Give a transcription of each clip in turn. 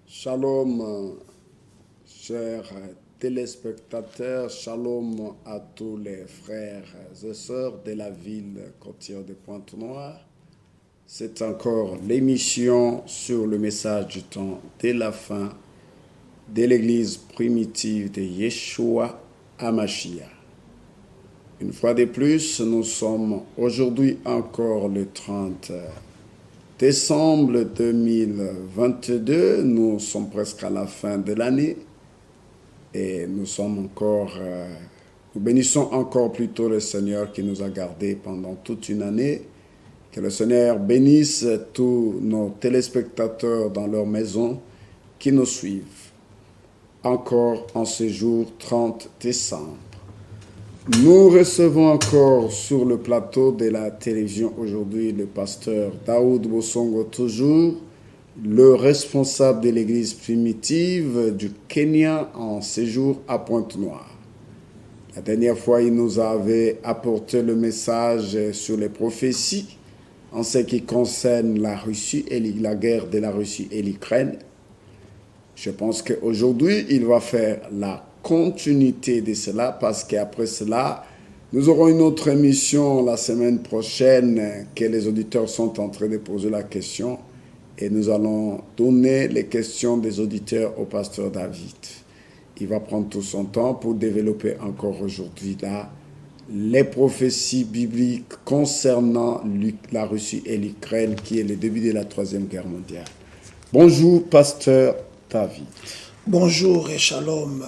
Shalom, chers téléspectateurs, shalom à tous les frères et sœurs de la ville côtière de Pointe-Noire. C'est encore l'émission sur le message du temps de la fin de l'église primitive de Yeshua HaMashiach. Une fois de plus, nous sommes aujourd'hui encore le 30 décembre 2022, nous sommes presque à la fin de l'année et nous bénissons encore plutôt le Seigneur qui nous a gardés pendant toute une année. Que le Seigneur bénisse tous nos téléspectateurs dans leur maison qui nous suivent. Encore en ce jour 30 décembre. Nous recevons encore sur le plateau de la télévision aujourd'hui le pasteur Daoud Bosongo, toujours le responsable de l'église primitive du Kenya en séjour à Pointe-Noire. La dernière fois, il nous avait apporté le message sur les prophéties en ce qui concerne la Russie et la guerre de la Russie et l'Ukraine. Je pense qu'aujourd'hui, il va faire la continuité de cela parce qu'après cela, nous aurons une autre émission la semaine prochaine que les auditeurs sont en train de poser la question et nous allons donner les questions des auditeurs au pasteur David. Il va prendre tout son temps pour développer encore aujourd'hui là les prophéties bibliques concernant la Russie et l'Ukraine qui est le début de la Troisième Guerre mondiale. Bonjour pasteur David. Bonjour et shalom.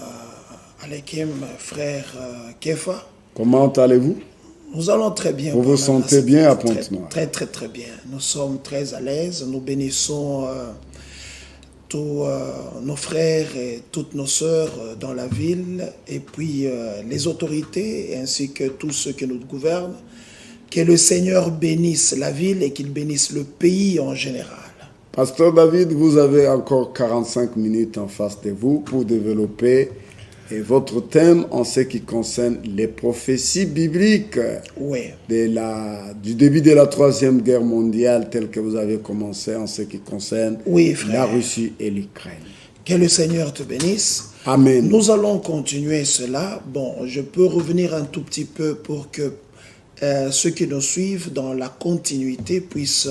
Alekim, frère Kefa. Comment allez-vous? Nous allons très bien. Vous vous sentez bien à Pointe-Noire? Très bien. Nous sommes très à l'aise. Nous bénissons tous nos frères et toutes nos sœurs dans la ville et puis les autorités ainsi que tous ceux qui nous gouvernent. Que le Seigneur bénisse la ville et qu'il bénisse le pays en général. Pasteur David, vous avez encore 45 minutes en face de vous pour développer votre thème en ce qui concerne les prophéties bibliques du début de la Troisième Guerre mondiale telle que vous avez commencé en ce qui concerne la Russie et l'Ukraine. Que le Seigneur te bénisse. Amen. Nous allons continuer cela. Bon, je peux revenir un tout petit peu pour que ceux qui nous suivent dans la continuité puissent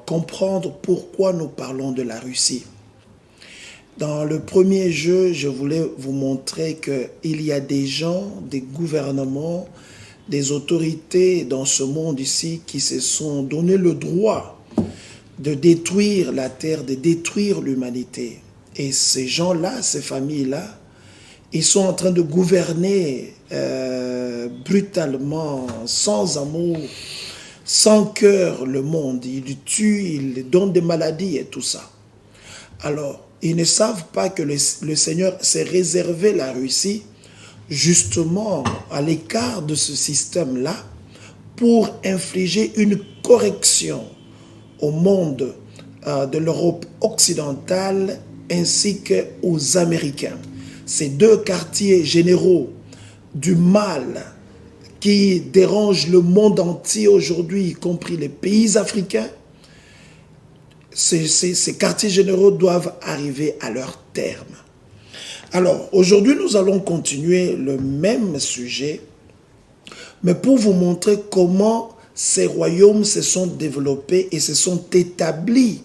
comprendre pourquoi nous parlons de la Russie. Dans le premier jeu, je voulais vous montrer qu'il y a des gens, des gouvernements, des autorités dans ce monde ici qui se sont donné le droit de détruire la terre, de détruire l'humanité. Et ces gens-là, ces familles-là, ils sont en train de gouverner brutalement, sans amour, sans cœur le monde. Ils tuent, ils donnent des maladies et tout ça. Alors, ils ne savent pas que le Seigneur s'est réservé la Russie justement à l'écart de ce système-là pour infliger une correction au monde de l'Europe occidentale ainsi qu'aux Américains. Ces deux quartiers généraux du mal qui dérangent le monde entier aujourd'hui, y compris les pays africains, ces quartiers généraux doivent arriver à leur terme. Alors, aujourd'hui, nous allons continuer le même sujet, mais pour vous montrer comment ces royaumes se sont développés et se sont établis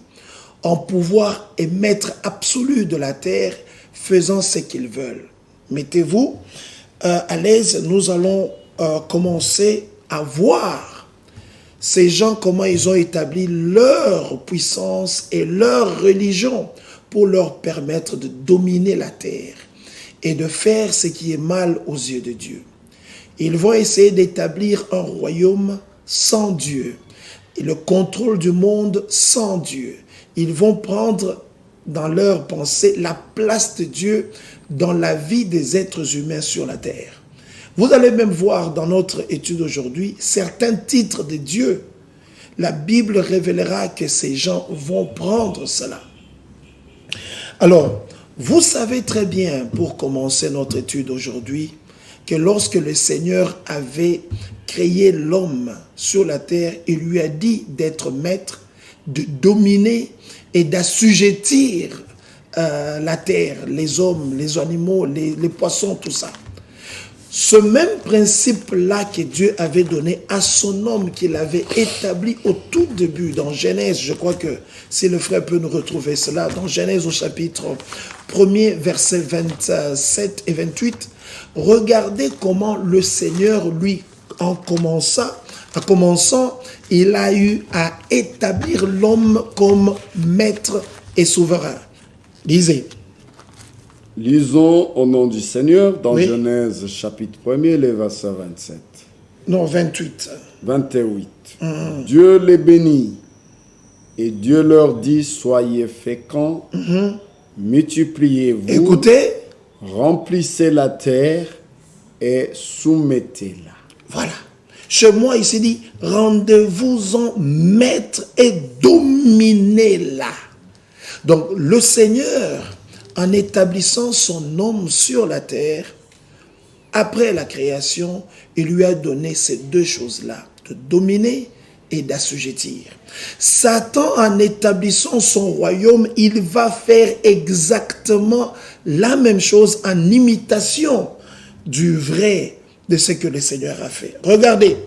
en pouvoir et maître absolu de la terre, faisant ce qu'ils veulent. Mettez-vous à l'aise, nous allons commencer à voir ces gens, comment ils ont établi leur puissance et leur religion pour leur permettre de dominer la terre et de faire ce qui est mal aux yeux de Dieu. Ils vont essayer d'établir un royaume sans Dieu et le contrôle du monde sans Dieu. Ils vont prendre dans leur pensée la place de Dieu dans la vie des êtres humains sur la terre. Vous allez même voir dans notre étude aujourd'hui certains titres de Dieu. La Bible révélera que ces gens vont prendre cela. Alors, vous savez très bien, pour commencer notre étude aujourd'hui, que lorsque le Seigneur avait créé l'homme sur la terre, il lui a dit d'être maître, de dominer et d'assujettir la terre, les hommes, les animaux, les poissons, tout ça. Ce même principe-là que Dieu avait donné à son homme qu'il avait établi au tout début, dans Genèse, je crois que si le frère peut nous retrouver cela, dans Genèse au chapitre 1er, versets 27 et 28, regardez comment le Seigneur, lui, en commençant, il a eu à établir l'homme comme maître et souverain. Lisez. Lisons au nom du Seigneur dans Oui. Genèse chapitre 1er, les versets 27. Non, 28. 28. Dieu les bénit et Dieu leur dit, soyez féconds, multipliez-vous, Écoutez, remplissez la terre et soumettez-la. voilà. Chez moi, il s'est dit, rendez-vous-en maître et dominez-la. Donc, le Seigneur, en établissant son homme sur la terre, après la création, il lui a donné ces deux choses-là, de dominer et d'assujettir. Satan, en établissant son royaume, il va faire exactement la même chose en imitation du vrai de ce que le Seigneur a fait. Regardez,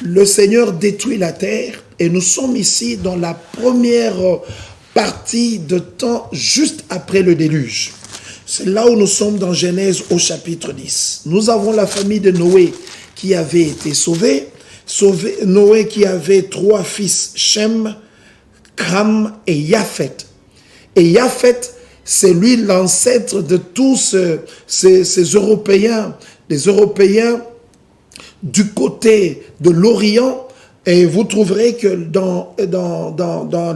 le Seigneur détruit la terre et nous sommes ici dans la première partie de temps juste après le déluge. C'est là où nous sommes dans Genèse au chapitre 10. Nous avons la famille de Noé qui avait été sauvée. Noé qui avait 3 fils, Shem, Kham et Japhet. Et Japhet, c'est lui l'ancêtre de tous ces Européens, les Européens du côté de l'Orient. Et vous trouverez que dans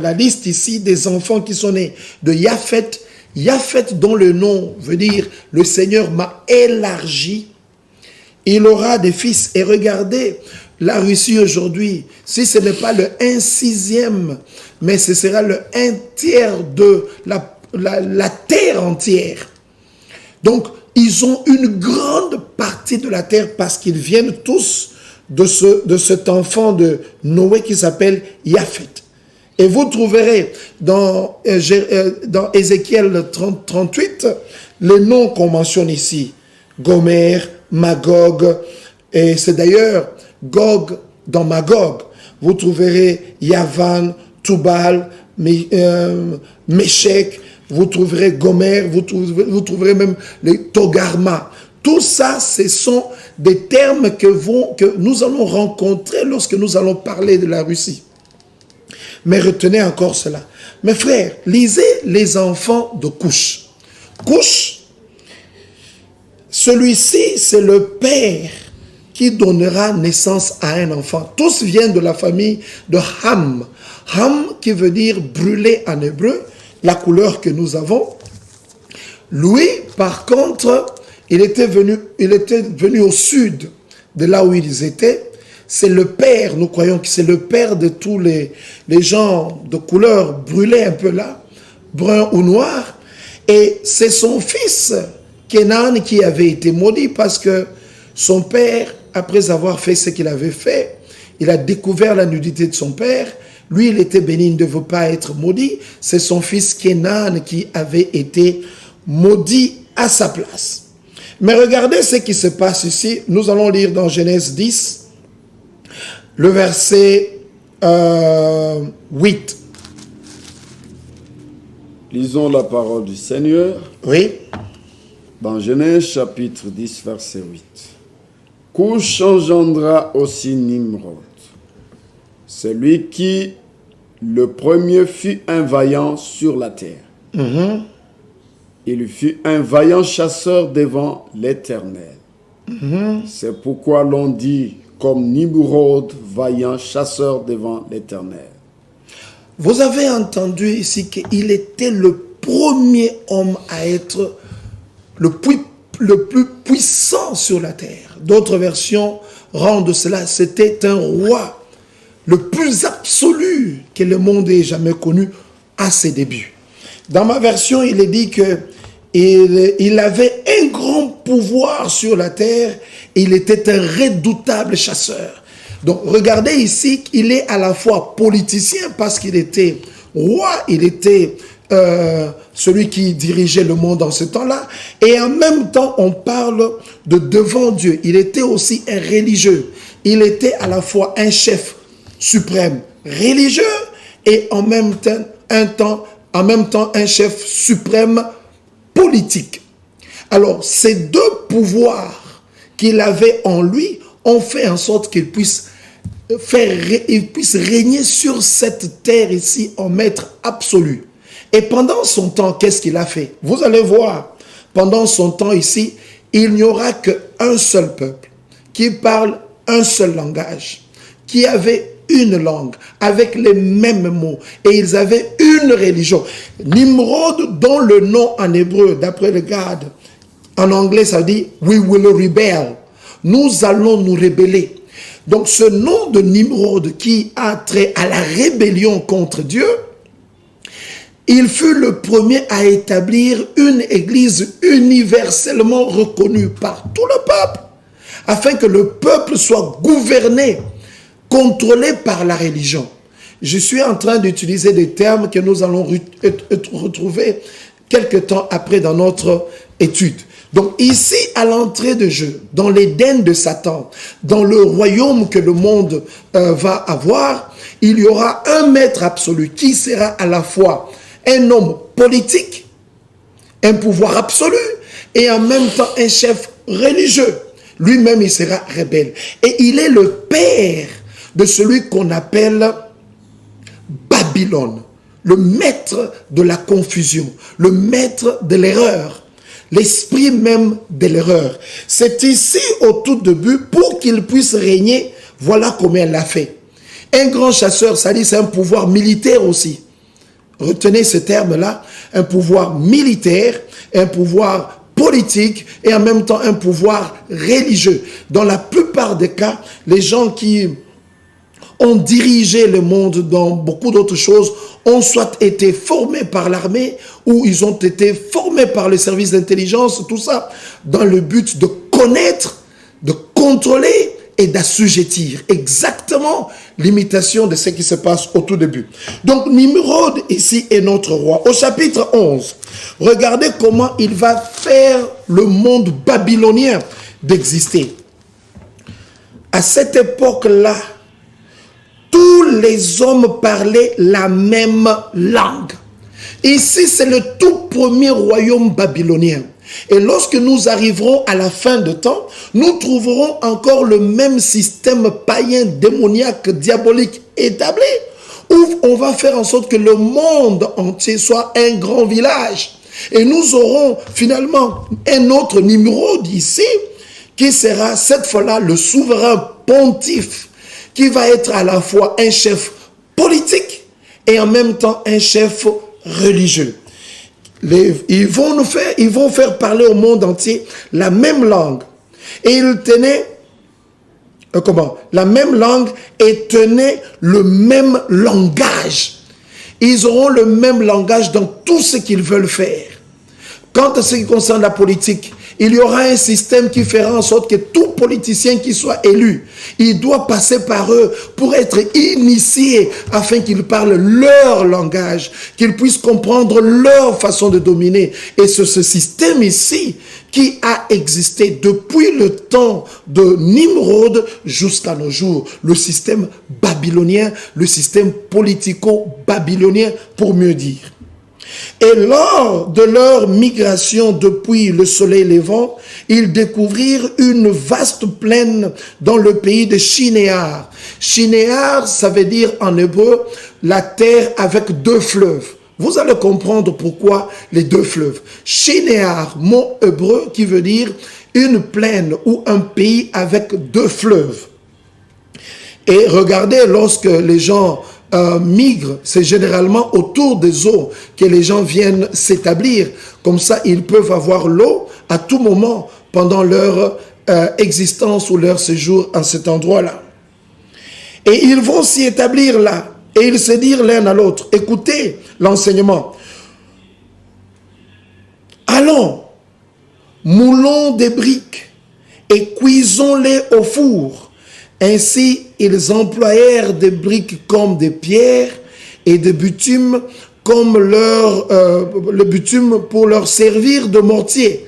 la liste ici des enfants qui sont nés de Japhet, Japhet dont le nom veut dire « le Seigneur m'a élargi », il aura des fils. Et regardez, la Russie aujourd'hui, si ce n'est pas le 1/6, mais ce sera le 1/3 de la terre entière. Donc, ils ont une grande partie de la terre parce qu'ils viennent tous de cet enfant de Noé qui s'appelle Japhet. Et vous trouverez dans Ézéchiel 38 les noms qu'on mentionne ici. Gomer, Magog, et c'est d'ailleurs Gog dans Magog. Vous trouverez Yavan, Tubal, Meshech, vous trouverez Gomer, vous trouverez même les Togarma. Tout ça, ce sont des termes que nous allons rencontrer lorsque nous allons parler de la Russie. Mais retenez encore cela. Mes frères, lisez les enfants de Cush. Cush, celui-ci, c'est le père qui donnera naissance à un enfant. Tous viennent de la famille de Ham. Ham qui veut dire brûler en hébreu, la couleur que nous avons. Lui, par contre, il était venu au sud de là où ils étaient. C'est le père, nous croyons que c'est le père de tous les gens de couleur brûlée un peu là, brun ou noir. Et c'est son fils, Kenan, qui avait été maudit parce que son père, après avoir fait ce qu'il avait fait, il a découvert la nudité de son père. Lui, il était béni, il ne veut pas être maudit. C'est son fils Kenan qui avait été maudit à sa place. Mais regardez ce qui se passe ici. Nous allons lire dans Genèse 10, le verset 8. Lisons la parole du Seigneur. Oui. Dans Genèse chapitre 10, verset 8. Cush engendra aussi Nimrod, celui qui le premier fut un vaillant sur la terre. Il fut un vaillant chasseur devant l'Éternel. C'est pourquoi l'on dit comme Nimrod, vaillant chasseur devant l'Éternel. Vous avez entendu ici qu'il était le premier homme à être le plus puissant sur la terre. D'autres versions rendent cela, c'était un roi, le plus absolu que le monde ait jamais connu à ses débuts. Dans ma version, il est dit qu'il avait un grand pouvoir sur la terre et il était un redoutable chasseur. Donc regardez ici qu'il est à la fois politicien parce qu'il était roi, il était celui qui dirigeait le monde en ce temps-là. Et en même temps, on parle de devant Dieu. Il était aussi un religieux. Il était à la fois un chef suprême religieux et en même temps un chef suprême politique. Alors, ces deux pouvoirs qu'il avait en lui ont fait en sorte qu'il puisse régner sur cette terre ici en maître absolu. Et pendant son temps, qu'est-ce qu'il a fait? Vous allez voir, pendant son temps ici, il n'y aura qu'un seul peuple qui parle un seul langage, qui avait une langue, avec les mêmes mots, et ils avaient une religion. Nimrod, dont le nom en hébreu, d'après le Garde, en anglais ça dit « We will rebel ». Nous allons nous rébeller. Donc ce nom de Nimrod qui a trait à la rébellion contre Dieu, il fut le premier à établir une église universellement reconnue par tout le peuple, afin que le peuple soit gouverné, contrôlé par la religion. Je suis en train d'utiliser des termes que nous allons retrouver quelque temps après dans notre étude. Donc ici, à l'entrée de jeu, dans l'Éden de Satan, dans le royaume que le monde va avoir, il y aura un maître absolu qui sera à la fois un homme politique, un pouvoir absolu, et en même temps un chef religieux. Lui-même, il sera rebelle. Et il est le père de celui qu'on appelle Babylone, le maître de la confusion, le maître de l'erreur, l'esprit même de l'erreur. C'est ici, au tout début, pour qu'il puisse régner, voilà comment elle l'a fait. Un grand chasseur, ça dit, c'est un pouvoir militaire aussi. Retenez ce terme-là, un pouvoir militaire, un pouvoir politique et en même temps un pouvoir religieux. Dans la plupart des cas, les gens qui ont dirigé le monde dans beaucoup d'autres choses ont soit été formés par l'armée ou ils ont été formés par les services d'intelligence, tout ça, dans le but de connaître, de contrôler et d'assujettir. Exactement l'imitation de ce qui se passe au tout début. Donc Nimrod ici est notre roi. Au chapitre 11, regardez comment il va faire le monde babylonien d'exister. À cette époque-là, tous les hommes parlaient la même langue. Ici, c'est le tout premier royaume babylonien. Et lorsque nous arriverons à la fin de temps, nous trouverons encore le même système païen, démoniaque, diabolique établi, où on va faire en sorte que le monde entier soit un grand village. Et nous aurons finalement un autre Nimrod ici, qui sera cette fois-là le souverain pontife, qui va être à la fois un chef politique et en même temps un chef religieux. Ils vont faire parler au monde entier la même langue. Et ils tenaient, la même langue et tenaient le même langage. Ils auront le même langage dans tout ce qu'ils veulent faire. Quant à ce qui concerne la politique, il y aura un système qui fera en sorte que tout politicien qui soit élu, il doit passer par eux pour être initié afin qu'ils parlent leur langage, qu'ils puissent comprendre leur façon de dominer. Et c'est ce système ici qui a existé depuis le temps de Nimrod jusqu'à nos jours. Le système babylonien, le système politico-babylonien pour mieux dire. Et lors de leur migration depuis le soleil levant, ils découvrirent une vaste plaine dans le pays de Shinéar. Shinéar, ça veut dire en hébreu la terre avec deux fleuves. Vous allez comprendre pourquoi les deux fleuves. Shinéar, mot hébreu qui veut dire une plaine ou un pays avec deux fleuves. Et regardez, lorsque les gens migrent, c'est généralement autour des eaux que les gens viennent s'établir. Comme ça, ils peuvent avoir l'eau à tout moment pendant leur existence ou leur séjour en cet endroit-là. Et ils vont s'y établir là. Et ils se dirent l'un à l'autre, écoutez l'enseignement. Allons, moulons des briques et cuisons-les au four. Ainsi, ils employèrent des briques comme des pierres et de bitume comme le bitume pour leur servir de mortier.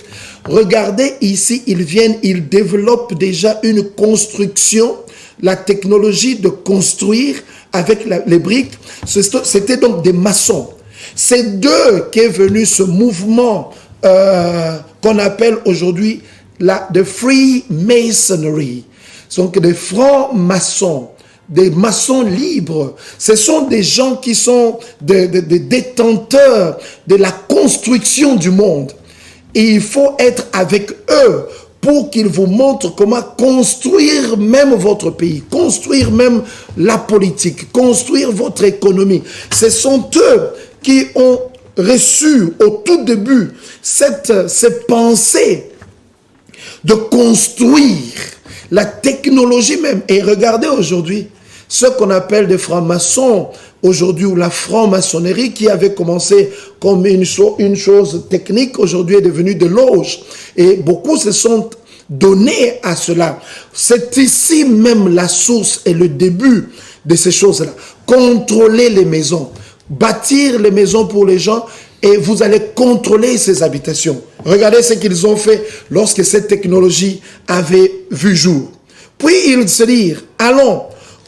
Regardez ici, ils développent déjà une construction, la technologie de construire avec les briques. C'était donc des maçons. C'est d'eux qu'est venu ce mouvement qu'on appelle aujourd'hui de Freemasonry. Donc des francs-maçons, des maçons libres. Ce sont des gens qui sont des détenteurs de la construction du monde. Et il faut être avec eux pour qu'ils vous montrent comment construire même votre pays, construire même la politique, construire votre économie. Ce sont eux qui ont reçu au tout début cette pensée de construire la technologie même. Et regardez aujourd'hui ce qu'on appelle des francs-maçons aujourd'hui, ou la franc-maçonnerie qui avait commencé comme une chose technique, aujourd'hui est devenue de loges. Et beaucoup se sont donnés à cela. C'est ici même la source et le début de ces choses-là. Contrôler les maisons, bâtir les maisons pour les gens, et vous allez contrôler ces habitations. Regardez ce qu'ils ont fait lorsque cette technologie avait vu jour. Puis ils se dirent, allons,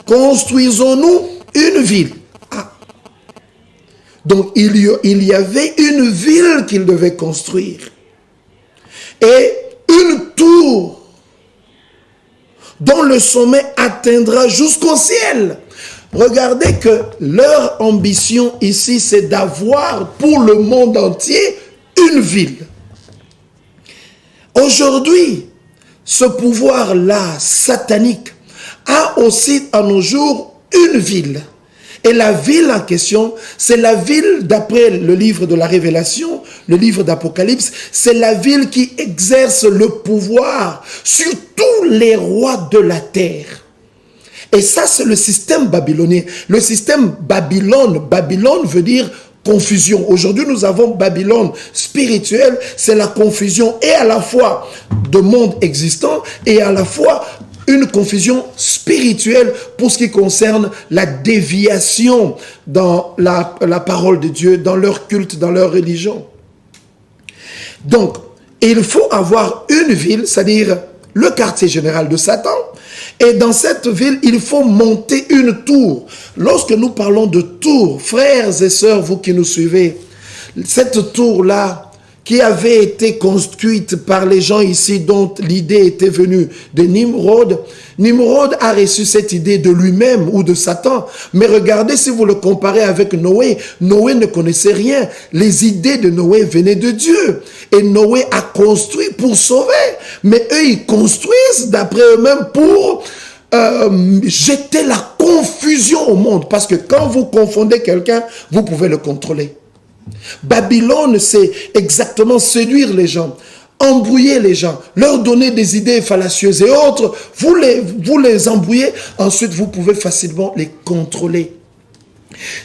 construisons-nous une ville. Ah. Donc il y avait une ville qu'ils devaient construire. Et une tour dont le sommet atteindra jusqu'au ciel. Regardez que leur ambition ici, c'est d'avoir pour le monde entier une ville. Aujourd'hui, ce pouvoir-là, satanique, a aussi à nos jours une ville. Et la ville en question, c'est la ville, d'après le livre de la Révélation, le livre d'Apocalypse, c'est la ville qui exerce le pouvoir sur tous les rois de la terre. Et ça, c'est le système babylonien. Le système Babylone veut dire confusion. Aujourd'hui, nous avons Babylone spirituelle, c'est la confusion et à la fois de monde existant et à la fois une confusion spirituelle pour ce qui concerne la déviation dans la parole de Dieu, dans leur culte, dans leur religion. Donc, il faut avoir une ville, c'est-à-dire le quartier général de Satan. Et dans cette ville, il faut monter une tour. Lorsque nous parlons de tour, frères et sœurs, vous qui nous suivez, cette tour-là, qui avait été construite par les gens ici, dont l'idée était venue de Nimrod. Nimrod a reçu cette idée de lui-même ou de Satan. Mais regardez, si vous le comparez avec Noé, Noé ne connaissait rien. Les idées de Noé venaient de Dieu. Et Noé a construit pour sauver. Mais eux, ils construisent d'après eux-mêmes pour jeter la confusion au monde. Parce que quand vous confondez quelqu'un, vous pouvez le contrôler. Babylone, c'est exactement séduire les gens, embrouiller les gens, leur donner des idées fallacieuses et autres. Vous les embrouillez, ensuite vous pouvez facilement les contrôler.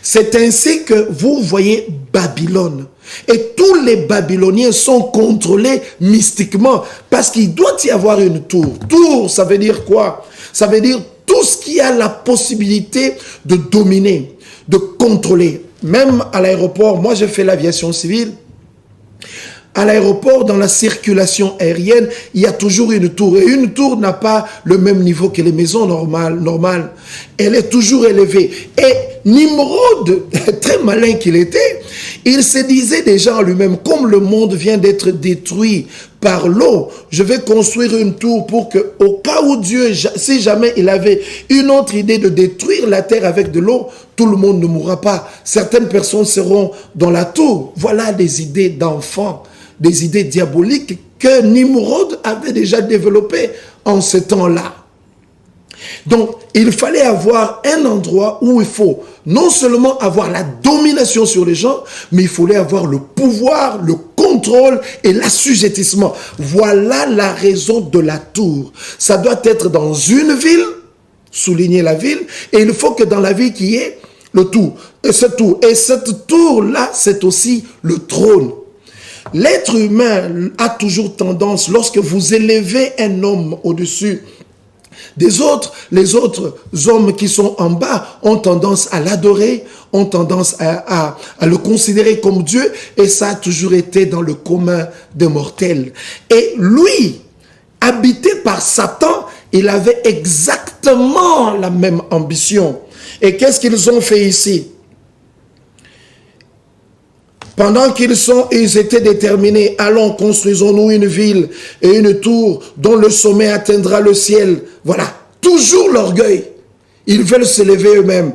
C'est ainsi que vous voyez Babylone. Et tous les Babyloniens sont contrôlés mystiquement parce qu'il doit y avoir une tour. Tour, ça veut dire quoi? Ça veut dire tout ce qui a la possibilité de dominer, de contrôler. Même à l'aéroport, moi j'ai fait l'aviation civile. À l'aéroport, dans la circulation aérienne, il y a toujours une tour. Et une tour n'a pas le même niveau que les maisons normales. Elle est toujours élevée. Et Nimrod, très malin qu'il était, il se disait déjà en lui-même, comme le monde vient d'être détruit par l'eau, je vais construire une tour pour que, au cas où Dieu, si jamais il avait une autre idée de détruire la terre avec de l'eau, tout le monde ne mourra pas. Certaines personnes seront dans la tour. Voilà des idées d'enfants, des idées diaboliques que Nimrod avait déjà développées en ce temps-là. Donc, il fallait avoir un endroit où il faut non seulement avoir la domination sur les gens, mais il fallait avoir le pouvoir, le contrôle et l'assujettissement. Voilà la raison de la tour. Ça doit être dans une ville, souligner la ville, et il faut que dans la ville qu'il y ait le tour. Et cette tour-là, c'est aussi le trône. L'être humain a toujours tendance, lorsque vous élevez un homme au-dessus Les autres hommes qui sont en bas ont tendance à l'adorer, ont tendance à le considérer comme Dieu, et ça a toujours été dans le commun des mortels. Et lui, habité par Satan, il avait exactement la même ambition. Et qu'est-ce qu'ils ont fait ici? Pendant ils étaient déterminés, allons, construisons-nous une ville et une tour dont le sommet atteindra le ciel. Voilà, toujours l'orgueil. Ils veulent s'élever eux-mêmes.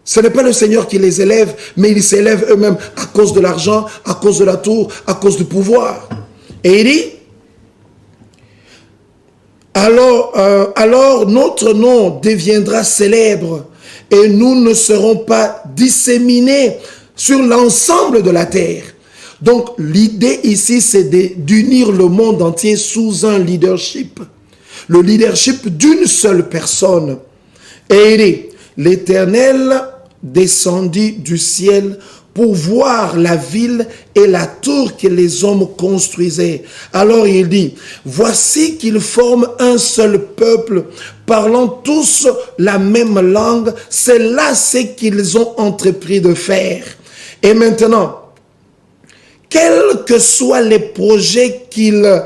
Ce n'est pas le Seigneur qui les élève, mais ils s'élèvent eux-mêmes à cause de l'argent, à cause de la tour, à cause du pouvoir. Et il dit, alors notre nom deviendra célèbre et nous ne serons pas disséminés sur l'ensemble de la terre. Donc l'idée ici, c'est d'unir le monde entier sous un leadership. Le leadership d'une seule personne. Et il dit, l'Éternel descendit du ciel pour voir la ville et la tour que les hommes construisaient. Alors il dit, voici qu'ils forment un seul peuple, parlant tous la même langue. C'est là ce qu'ils ont entrepris de faire. Et maintenant, quels que soient les projets qu'ils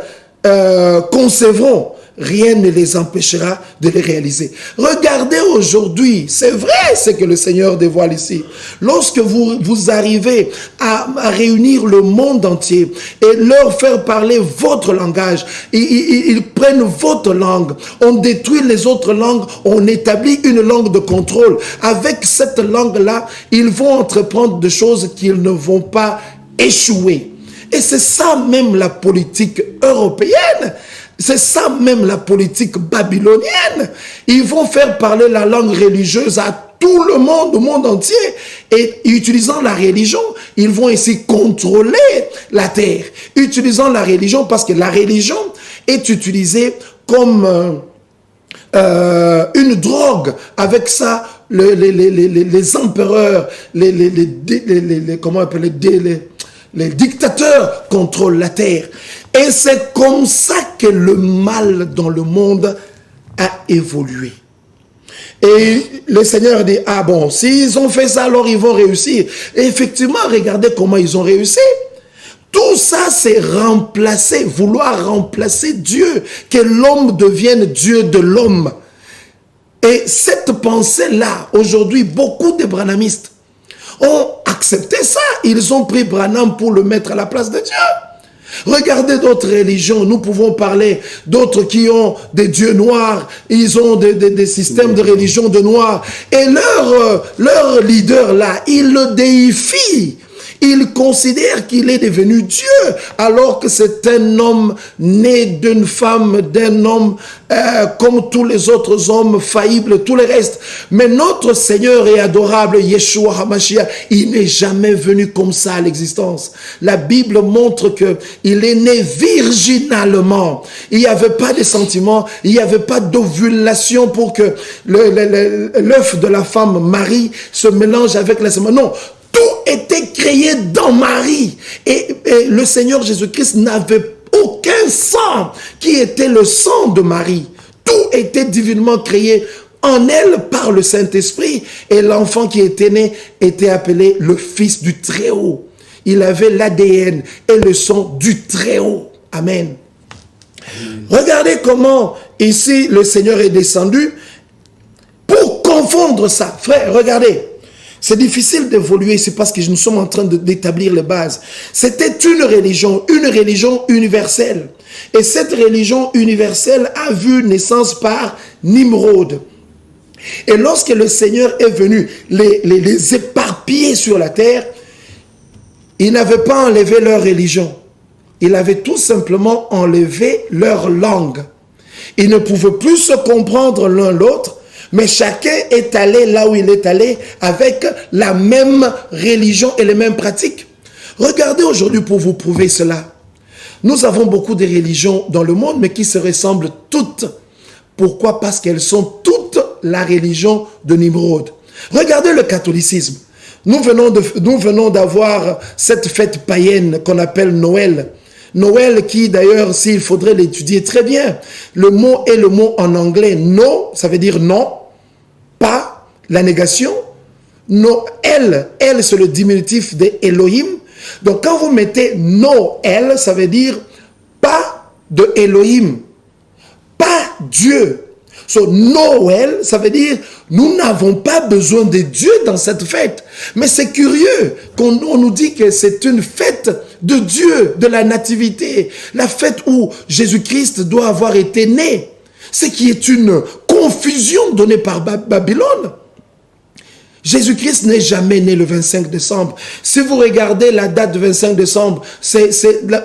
concevront, rien ne les empêchera de les réaliser. Regardez aujourd'hui, c'est vrai ce que le Seigneur dévoile ici. Lorsque vous arrivez à réunir le monde entier et leur faire parler votre langage, ils prennent votre langue, on détruit les autres langues, on établit une langue de contrôle. Avec cette langue-là, ils vont entreprendre des choses qu'ils ne vont pas échouer. Et c'est ça même la politique européenne. C'est ça même la politique babylonienne. Ils vont faire parler la langue religieuse à tout le monde entier. Et utilisant la religion, ils vont ainsi contrôler la terre. Utilisant la religion, parce que la religion est utilisée comme une drogue. Avec ça, les empereurs, comment on appelle les dictateurs contrôlent la terre. Et c'est comme ça que le mal dans le monde a évolué. Et le Seigneur dit, ah bon, s'ils ont fait ça, alors ils vont réussir. Et effectivement, regardez comment ils ont réussi. Tout ça, c'est remplacer, vouloir remplacer Dieu, que l'homme devienne Dieu de l'homme. Et cette pensée-là, aujourd'hui, beaucoup de branhamistes ont accepté ça. Ils ont pris Branham pour le mettre à la place de Dieu. Regardez d'autres religions, nous pouvons parler d'autres qui ont des dieux noirs, ils ont des systèmes de religion de noirs, et leur leader là, il le déifie. Il considère qu'il est devenu Dieu, alors que c'est un homme né d'une femme, d'un homme comme tous les autres hommes, faillibles, tout le reste. Mais notre Seigneur et adorable, Yeshua HaMashiach, il n'est jamais venu comme ça à l'existence. La Bible montre qu'il est né virginalement. Il n'y avait pas de sentiments, il n'y avait pas d'ovulation pour que l'œuf de la femme Marie se mélange avec la semence. Non. Tout était créé dans Marie. Et le Seigneur Jésus-Christ n'avait aucun sang qui était le sang de Marie. Tout était divinement créé en elle par le Saint-Esprit. Et l'enfant qui était né était appelé le Fils du Très-Haut. Il avait l'ADN et le sang du Très-Haut. Amen. Regardez comment ici le Seigneur est descendu pour confondre ça. Frère, regardez. C'est difficile d'évoluer, c'est parce que nous sommes en train d'établir les bases. C'était une religion universelle. Et cette religion universelle a vu naissance par Nimrod. Et lorsque le Seigneur est venu les éparpiller sur la terre, il n'avait pas enlevé leur religion. Il avait tout simplement enlevé leur langue. Ils ne pouvaient plus se comprendre l'un l'autre. Mais chacun est allé là où il est allé avec la même religion et les mêmes pratiques. Regardez aujourd'hui pour vous prouver cela. Nous avons beaucoup de religions dans le monde, mais qui se ressemblent toutes. Pourquoi? Parce qu'elles sont toutes la religion de Nimrod. Regardez le catholicisme. Nous venons d'avoir cette fête païenne qu'on appelle Noël. Noël qui d'ailleurs, s'il faudrait l'étudier très bien, le mot est le mot en anglais no, ça veut dire non, pas, la négation. Noël, elle c'est le diminutif de Elohim. Donc quand vous mettez Noël, ça veut dire pas de Elohim, pas Dieu. So, Noël, ça veut dire nous n'avons pas besoin de Dieu dans cette fête. Mais c'est curieux qu'on nous dit que c'est une fête de Dieu, de la nativité, la fête où Jésus-Christ doit avoir été né. Ce qui est une confusion donnée par Babylone. Jésus-Christ n'est jamais né le 25 décembre. Si vous regardez la date du 25 décembre, c'est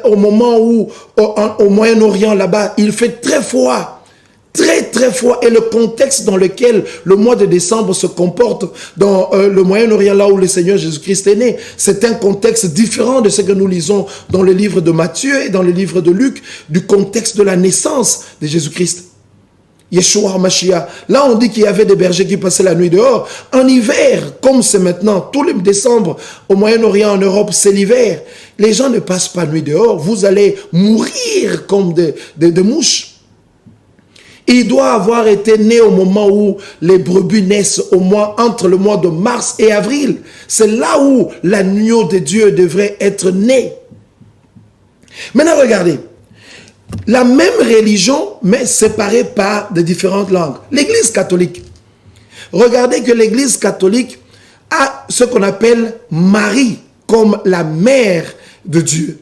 au moment où, au Moyen-Orient, là-bas, il fait très froid. Très, très froid. Et le contexte dans lequel le mois de décembre se comporte dans le Moyen-Orient, là où le Seigneur Jésus-Christ est né, c'est un contexte différent de ce que nous lisons dans le livre de Matthieu et dans le livre de Luc, du contexte de la naissance de Jésus-Christ. Yeshua Mashiach. Là, on dit qu'il y avait des bergers qui passaient la nuit dehors. En hiver, comme c'est maintenant, tous les décembre, au Moyen-Orient, en Europe, c'est l'hiver. Les gens ne passent pas la nuit dehors. Vous allez mourir comme des mouches. Il doit avoir été né au moment où les brebis naissent, entre le mois de mars et avril. C'est là où l'agneau de Dieu devrait être né. Maintenant, regardez. La même religion, mais séparée par de différentes langues. L'Église catholique. Regardez que l'Église catholique a ce qu'on appelle Marie comme la mère de Dieu.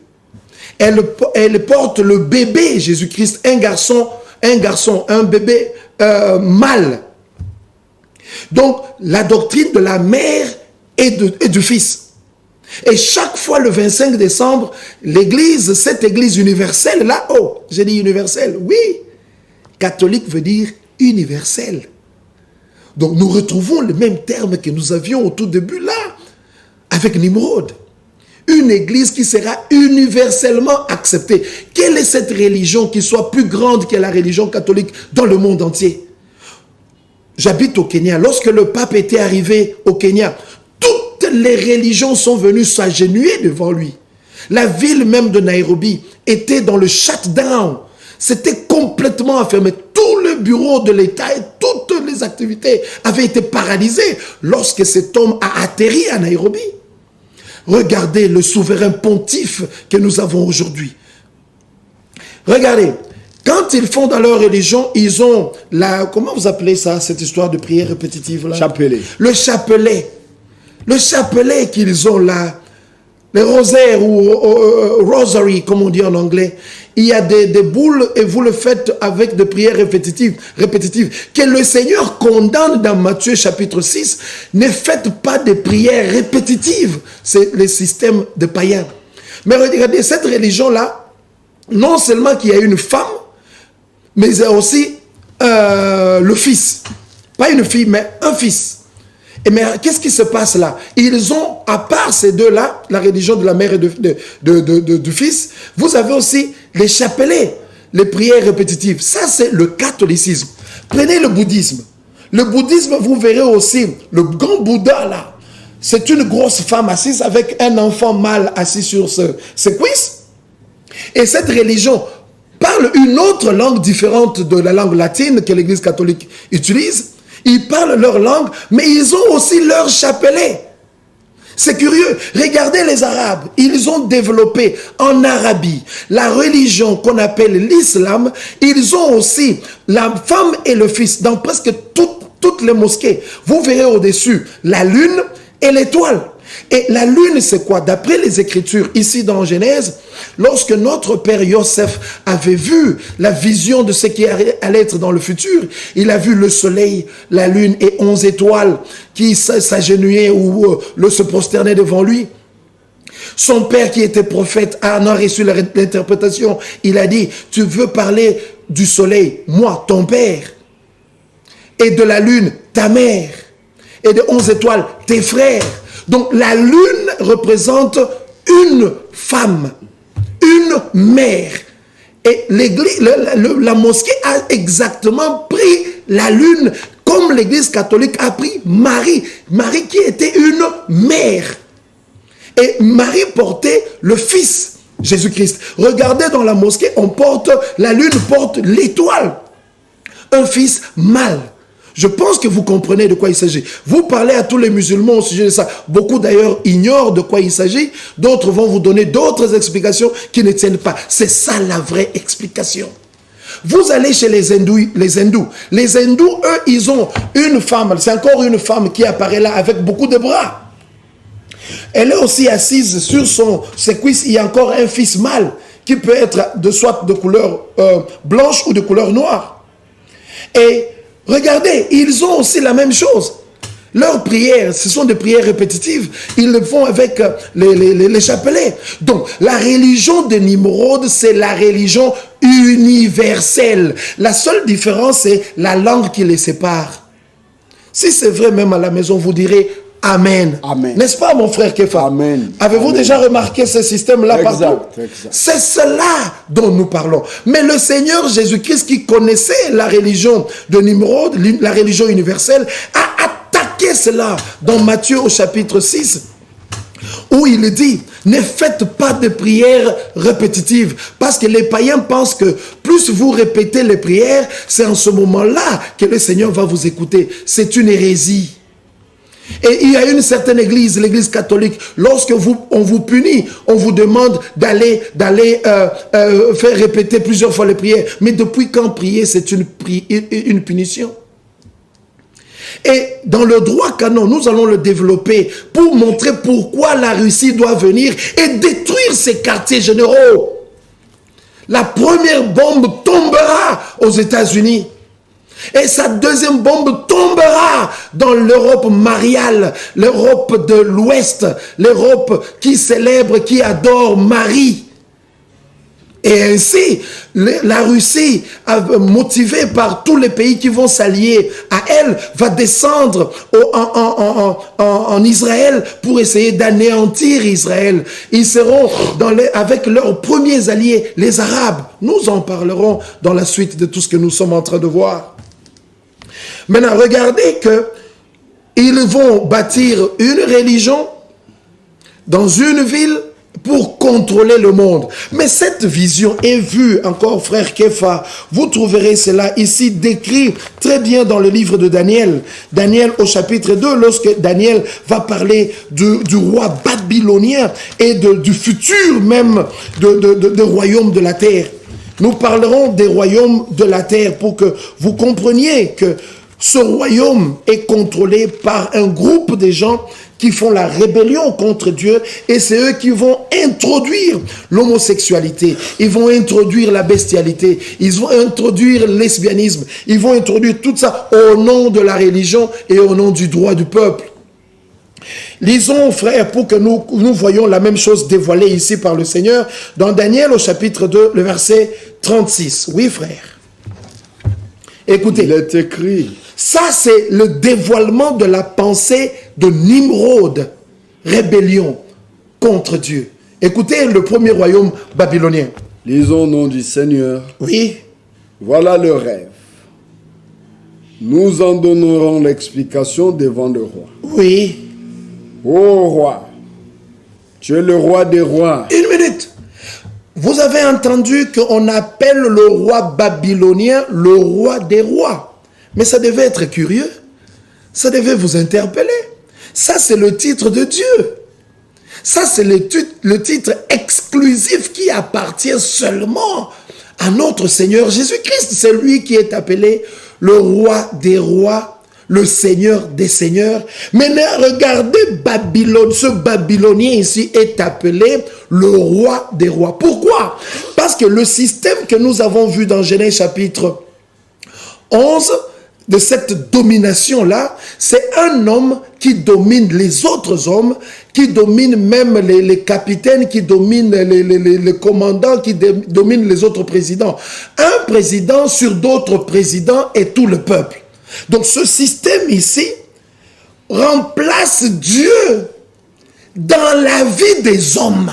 Elle porte le bébé Jésus-Christ, un bébé mâle. Donc, la doctrine de la mère et du fils. Et chaque fois le 25 décembre, l'église, cette église universelle, là, oh, j'ai dit universelle, oui, catholique veut dire universel. Donc nous retrouvons le même terme que nous avions au tout début là, avec Nimrod. Une église qui sera universellement acceptée. Quelle est cette religion qui soit plus grande que la religion catholique dans le monde entier? J'habite au Kenya. Lorsque le pape était arrivé au Kenya, les religions sont venues s'agenouiller devant lui. La ville même de Nairobi était dans le shutdown. C'était complètement enfermé. Tout le bureau de l'État et toutes les activités avaient été paralysées lorsque cet homme a atterri à Nairobi. Regardez le souverain pontife que nous avons aujourd'hui. Regardez, quand ils font dans leur religion, ils ont comment vous appelez ça, cette histoire de prière répétitive là? Chapelet. Le chapelet. Le chapelet qu'ils ont là, le rosaire ou rosary, comme on dit en anglais, il y a des boules et vous le faites avec des prières répétitives, que le Seigneur condamne dans Matthieu chapitre 6. Ne faites pas de prières répétitives. C'est le système de païens. Mais regardez, cette religion-là, non seulement qu'il y a une femme, mais il y a aussi le fils. Pas une fille, mais un fils. Mais qu'est-ce qui se passe là? Ils ont, à part ces deux-là, la religion de la mère et du fils, vous avez aussi les chapelets, les prières répétitives. Ça, c'est le catholicisme. Prenez le bouddhisme. Le bouddhisme, vous verrez aussi, le grand Bouddha là, c'est une grosse femme assise avec un enfant mâle assis sur ses cuisses. Et cette religion parle une autre langue différente de la langue latine que l'Église catholique utilise. Ils parlent leur langue, mais ils ont aussi leur chapelet. C'est curieux. Regardez les Arabes. Ils ont développé en Arabie la religion qu'on appelle l'islam. Ils ont aussi la femme et le fils dans presque toutes les mosquées. Vous verrez au-dessus la lune et l'étoile. Et la lune, c'est quoi? D'après les Écritures, ici dans Genèse, lorsque notre père Yosef avait vu la vision de ce qui allait être dans le futur, il a vu le soleil, la lune et 11 étoiles qui s'agenouillaient ou se prosternaient devant lui. Son père qui était prophète en a reçu l'interprétation. Il a dit, tu veux parler du soleil, moi, ton père, et de la lune, ta mère, et de 11 étoiles, tes frères. Donc la lune représente une femme, une mère. Et l'église, la mosquée a exactement pris la lune comme l'église catholique a pris Marie. Marie qui était une mère. Et Marie portait le fils. Jésus-Christ. Regardez dans la mosquée, la lune porte l'étoile. Un fils mâle. Je pense que vous comprenez de quoi il s'agit. Vous parlez à tous les musulmans au sujet de ça. Beaucoup d'ailleurs ignorent de quoi il s'agit. D'autres vont vous donner d'autres explications qui ne tiennent pas. C'est ça la vraie explication. Vous allez chez les hindous. Les hindous, eux, ils ont une femme. C'est encore une femme qui apparaît là avec beaucoup de bras. Elle est aussi assise sur ses cuisses. Il y a encore un fils mâle qui peut être soit de couleur blanche ou de couleur noire. Et regardez, ils ont aussi la même chose. Leurs prières, ce sont des prières répétitives. Ils le font avec les chapelets. Donc, la religion de Nimrod, c'est la religion universelle. La seule différence, c'est la langue qui les sépare. Si c'est vrai, même à la maison, vous direz Amen. Amen. N'est-ce pas, mon frère Kefa? Amen. Avez-vous déjà remarqué ce système-là partout? Exact. C'est cela dont nous parlons. Mais le Seigneur Jésus-Christ, qui connaissait la religion de Nimrod, la religion universelle, a attaqué cela dans Matthieu au chapitre 6, où il dit, ne faites pas de prières répétitives, parce que les païens pensent que plus vous répétez les prières, c'est en ce moment-là que le Seigneur va vous écouter. C'est une hérésie. Et il y a une certaine église, l'église catholique, lorsque on vous punit, on vous demande d'aller faire répéter plusieurs fois les prières. Mais depuis quand prier, c'est une punition? Et dans le droit canon, nous allons le développer pour montrer pourquoi la Russie doit venir et détruire ces quartiers généraux. La première bombe tombera aux États-Unis. Et sa deuxième bombe tombera dans l'Europe mariale, l'Europe de l'Ouest, l'Europe qui célèbre, qui adore Marie. Et ainsi, la Russie, motivée par tous les pays qui vont s'allier à elle, va descendre en Israël pour essayer d'anéantir Israël. Ils seront avec leurs premiers alliés, les Arabes. Nous en parlerons dans la suite de tout ce que nous sommes en train de voir. Maintenant, regardez qu'ils vont bâtir une religion dans une ville pour contrôler le monde. Mais cette vision est vue, encore frère Kefa, vous trouverez cela ici décrit très bien dans le livre de Daniel. Daniel au chapitre 2, lorsque Daniel va parler du roi babylonien et du futur même de royaume de la terre. Nous parlerons des royaumes de la terre pour que vous compreniez que ce royaume est contrôlé par un groupe de gens qui font la rébellion contre Dieu, et c'est eux qui vont introduire l'homosexualité, ils vont introduire la bestialité, ils vont introduire le lesbianisme, ils vont introduire tout ça au nom de la religion et au nom du droit du peuple. Lisons, frère, pour que nous voyons la même chose dévoilée ici par le Seigneur, dans Daniel au chapitre 2, le verset 36. Oui, frère. Écoutez. Il est écrit. Ça, c'est le dévoilement de la pensée de Nimrod, rébellion contre Dieu. Écoutez le premier royaume babylonien. Lisons au nom du Seigneur. Oui. Voilà le rêve. Nous en donnerons l'explication devant le roi. Oui. Ô roi, tu es le roi des rois. Une minute. Vous avez entendu qu'on appelle le roi babylonien le roi des rois. Mais ça devait être curieux. Ça devait vous interpeller. Ça, c'est le titre de Dieu. Ça, c'est le titre exclusif qui appartient seulement à notre Seigneur Jésus-Christ. C'est lui qui est appelé le roi des rois, le Seigneur des seigneurs. Maintenant, regardez Babylone. Ce Babylonien ici est appelé le roi des rois. Pourquoi? Parce que le système que nous avons vu dans Genèse chapitre 11, de cette domination-là, c'est un homme qui domine les autres hommes, qui domine même les capitaines, qui domine les commandants, qui domine les autres présidents. Un président sur d'autres présidents et tout le peuple. Donc ce système ici remplace Dieu dans la vie des hommes.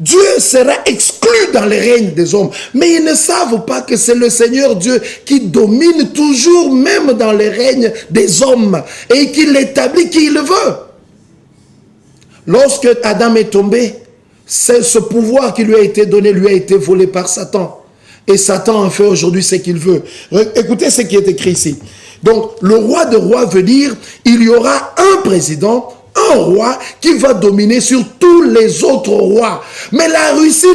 Dieu sera exclu dans les règnes des hommes. Mais ils ne savent pas que c'est le Seigneur Dieu qui domine toujours même dans les règnes des hommes et qui l'établit qui il veut. Lorsque Adam est tombé, ce pouvoir qui lui a été donné lui a été volé par Satan. Et Satan en fait aujourd'hui ce qu'il veut. Écoutez ce qui est écrit ici. Donc, le roi de rois veut dire, il y aura un président, un roi qui va dominer sur tous les autres rois. Mais la Russie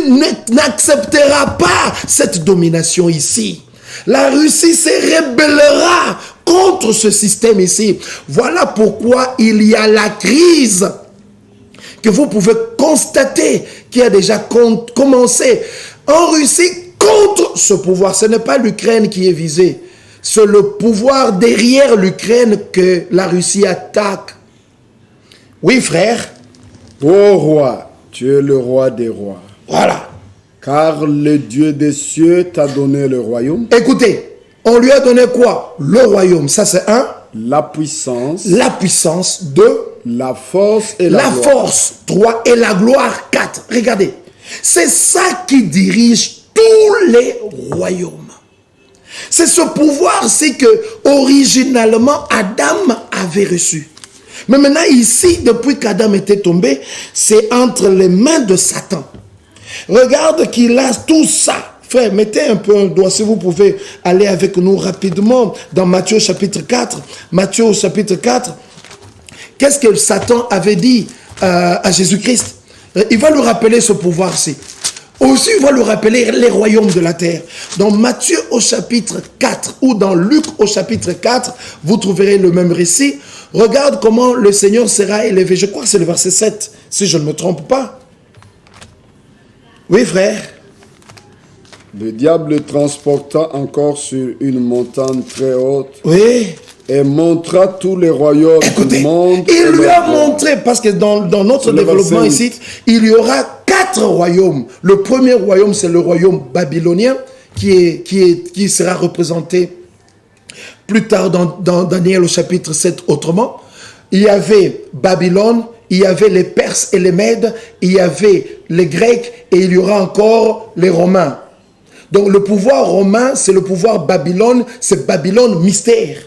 n'acceptera pas cette domination ici. La Russie se rébellera contre ce système ici. Voilà pourquoi il y a la crise que vous pouvez constater qui a déjà commencé en Russie contre ce pouvoir. Ce n'est pas l'Ukraine qui est visée. C'est le pouvoir derrière l'Ukraine que la Russie attaque. Oui, frère. Ô roi, tu es le roi des rois. Voilà. Car le Dieu des cieux t'a donné le royaume. Écoutez, on lui a donné quoi? Le royaume, ça c'est un. La puissance. La puissance, deux. La force et la gloire. La force, trois. Et la gloire, quatre. Regardez, c'est ça qui dirige tous les royaumes. C'est ce pouvoir-ci que, originalement, Adam avait reçu. Mais maintenant, ici, depuis qu'Adam était tombé, c'est entre les mains de Satan. Regarde qu'il a tout ça. Frère, mettez un peu un doigt, si vous pouvez aller avec nous rapidement dans Matthieu chapitre 4. Matthieu au chapitre 4. Qu'est-ce que Satan avait dit à Jésus-Christ? Il va lui rappeler ce pouvoir-ci. Aussi, il va lui rappeler les royaumes de la terre. Dans Matthieu au chapitre 4 ou dans Luc au chapitre 4, vous trouverez le même récit. Regarde comment le Seigneur sera élevé. Je crois que c'est le verset 7, si je ne me trompe pas. Oui, frère. Le diable le transporta encore sur une montagne très haute. Oui. Et montra tous les royaumes du monde. Il lui a montré, parce que dans notre développement ici, il y aura 4 royaumes. Le premier royaume, c'est le royaume babylonien, qui sera représenté plus tard dans Daniel au chapitre 7 autrement. Il y avait Babylone, il y avait les Perses et les Mèdes, il y avait les Grecs, et il y aura encore les Romains. Donc le pouvoir romain, c'est le pouvoir Babylone, c'est Babylone mystère.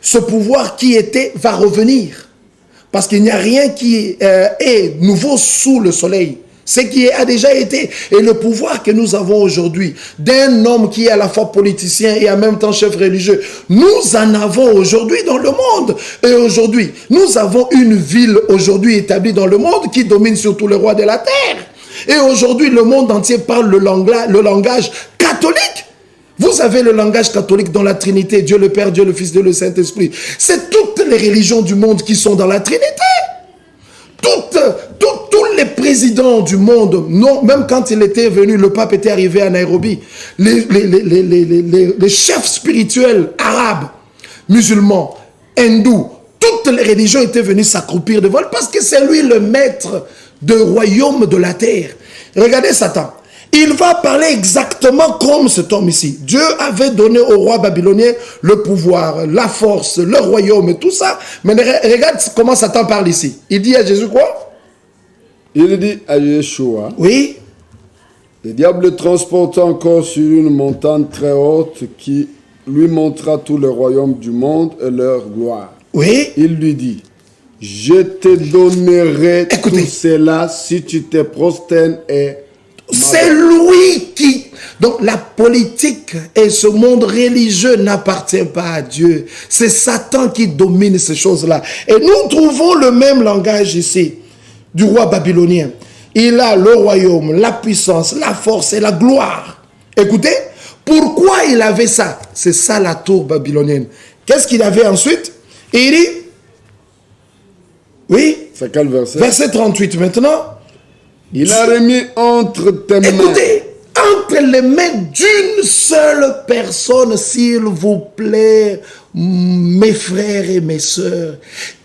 Ce pouvoir qui était va revenir. Parce qu'il n'y a rien qui est nouveau sous le soleil. Ce qui a déjà été. Et le pouvoir que nous avons aujourd'hui, d'un homme qui est à la fois politicien et en même temps chef religieux, nous en avons aujourd'hui dans le monde. Et aujourd'hui, nous avons une ville aujourd'hui établie dans le monde qui domine sur tous les rois de la terre. Et aujourd'hui, le monde entier parle le langage catholique. Vous avez le langage catholique dans la Trinité, Dieu le Père, Dieu le Fils, Dieu le Saint-Esprit. C'est toutes les religions du monde qui sont dans la Trinité. Tous les présidents du monde, non, même quand il était venu, le pape était arrivé à Nairobi, les chefs spirituels arabes, musulmans, hindous, toutes les religions étaient venues s'accroupir devant lui parce que c'est lui le maître du royaume de la terre. Regardez Satan. Il va parler exactement comme cet homme ici. Dieu avait donné au roi babylonien le pouvoir, la force, le royaume et tout ça. Mais regarde comment Satan parle ici. Il dit à Jésus quoi? Il dit à Yeshua. Oui. Le diable le transporta encore sur une montagne très haute qui lui montra tout le royaume du monde et leur gloire. Oui. Il lui dit, je te donnerai tout cela si tu te prosternes et... C'est lui qui... Donc la politique et ce monde religieux n'appartient pas à Dieu. C'est Satan qui domine ces choses-là. Et nous trouvons le même langage ici du roi babylonien. Il a le royaume, la puissance, la force et la gloire. Écoutez, pourquoi il avait ça? C'est ça la tour babylonienne. Qu'est-ce qu'il avait ensuite? Et il dit... Oui. C'est quel verset? Verset 38 maintenant. Il a remis entre tes mains. Écoutez, entre les mains d'une seule personne, s'il vous plaît, mes frères et mes sœurs,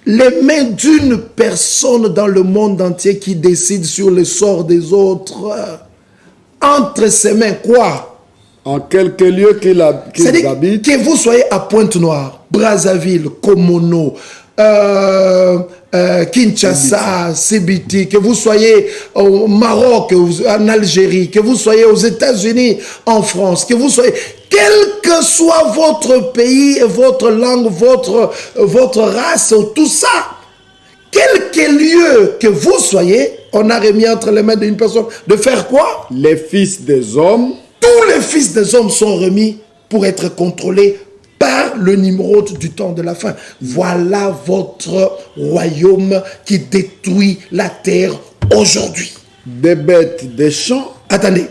les mains d'une personne dans le monde entier qui décide sur le sort des autres. Entre ses mains, quoi? En quelque lieu qu'il habite. Que vous soyez à Pointe-Noire, Brazzaville, Komono, Kinshasa, Sibiti, que vous soyez au Maroc, en Algérie, que vous soyez aux États-Unis, en France, que vous soyez, quel que soit votre pays, votre langue, votre race, tout ça, quelque lieu que vous soyez, on a remis entre les mains d'une personne de faire quoi? Les fils des hommes. Tous les fils des hommes sont remis pour être contrôlés par le Nimrod du temps de la fin. Voilà votre royaume qui détruit la terre aujourd'hui. Des bêtes des champs. Attendez,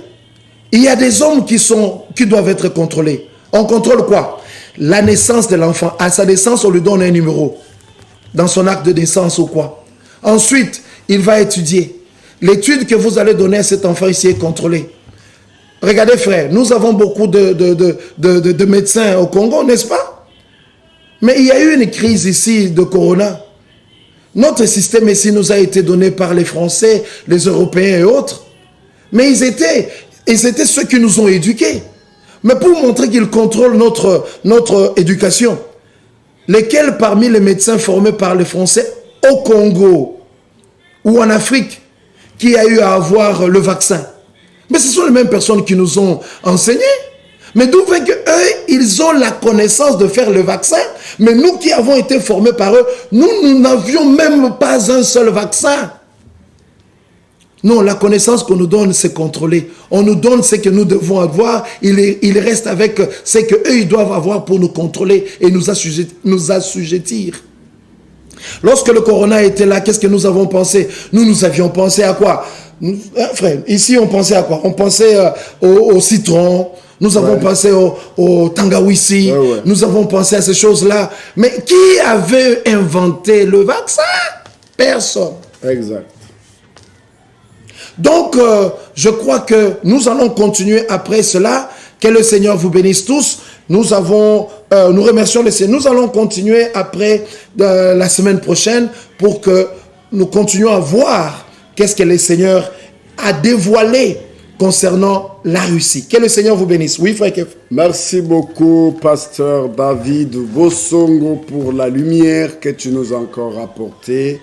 il y a des hommes qui doivent être contrôlés. On contrôle quoi? La naissance de l'enfant. À sa naissance, on lui donne un numéro. Dans son acte de naissance ou quoi. Ensuite, il va étudier. L'étude que vous allez donner à cet enfant ici est contrôlée. Regardez frère, nous avons beaucoup de médecins au Congo, n'est-ce pas? Mais il y a eu une crise ici de corona. Notre système ici nous a été donné par les Français, les Européens et autres. Mais ils étaient ceux qui nous ont éduqués. Mais pour montrer qu'ils contrôlent notre éducation, lesquels parmi les médecins formés par les Français au Congo ou en Afrique qui a eu à avoir le vaccin? Mais ce sont les mêmes personnes qui nous ont enseigné. Mais d'où fait qu'eux, ils ont la connaissance de faire le vaccin, mais nous qui avons été formés par eux, nous n'avions même pas un seul vaccin. Non, la connaissance qu'on nous donne, c'est contrôler. On nous donne ce que nous devons avoir, il reste avec ce qu'eux, ils doivent avoir pour nous contrôler et nous assujettir. Lorsque le corona était là, qu'est-ce que nous avons pensé? Nous avions pensé à quoi? Frère, ici on pensait à quoi? On pensait au citron, nous avons pensé au tangawissi, nous avons pensé à ces choses-là. Mais qui avait inventé le vaccin? Personne. Exact. Donc, je crois que nous allons continuer après cela. Que le Seigneur vous bénisse tous. Nous remercions le Seigneur. Nous allons continuer après la semaine prochaine pour que nous continuions à voir qu'est-ce que le Seigneur a dévoilé concernant la Russie. Que le Seigneur vous bénisse. Oui, frère Kef. Merci beaucoup, pasteur David Bossongo, pour la lumière que tu nous as encore apportée.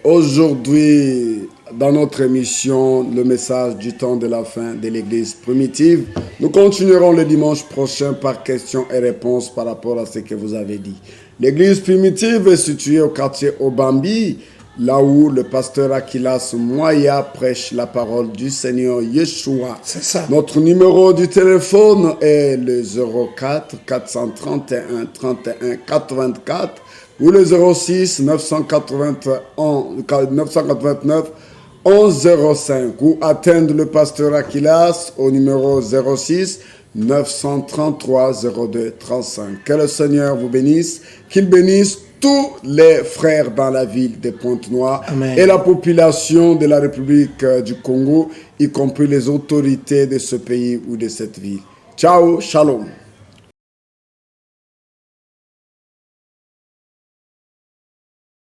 Aujourd'hui, dans notre émission, le message du temps de la fin de l'Église primitive, nous continuerons le dimanche prochain par questions et réponses par rapport à ce que vous avez dit. L'Église primitive est située au quartier Obambi, là où le pasteur Akilas Moya prêche la parole du Seigneur Yeshua. C'est ça. Notre numéro du téléphone est le 04 431 31 84 ou le 06 989 1105 ou atteindre le pasteur Akilas au numéro 06 933 02 35. Que le Seigneur vous bénisse, qu'il bénisse tous les frères dans la ville de Pointe-Noire et la population de la République du Congo, y compris les autorités de ce pays ou de cette ville. Ciao, shalom.